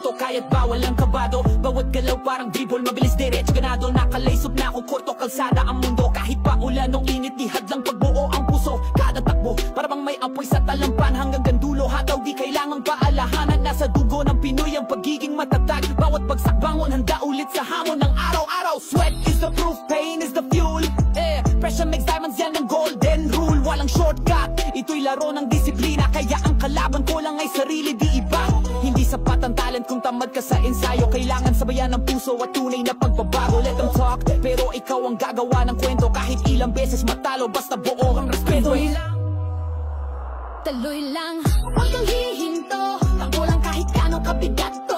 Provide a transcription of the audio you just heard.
puto, kaya't bawal ang kabado. Bawat galaw parang dribble, mabilis diretso ganado. Nakalaysop na akong korto, kalsada ang mundo. Kahit pa ulan ng init, di hadlang pagbuo ang puso. Kada takbo, para bang may apoy sa talampan. Hanggang gandulo, hataw di kailangang paalahanan. Nasa dugo ng Pinoy ang pagiging matatag. Bawat bagsak bangon, handa ulit sa hamon ng araw-araw. Sweat is the proof, pain is the fuel. Pressure makes diamonds, yan ang golden rule. Walang shortcut, ito'y laro ng disiplina. Kaya ang kalaban ko lang ay sarili, di iba. Hindi sapat ang talent kung tamad ka sa ensayo. Kailangan sabayan ng puso at tunay na pagbabago. Let them talk, pero ikaw ang gagawa ng kwento. Kahit ilang beses matalo, basta buo ang respeto. Tuloy lang, huwag kang hihinto. Takbo lang kahit kano kabigat to.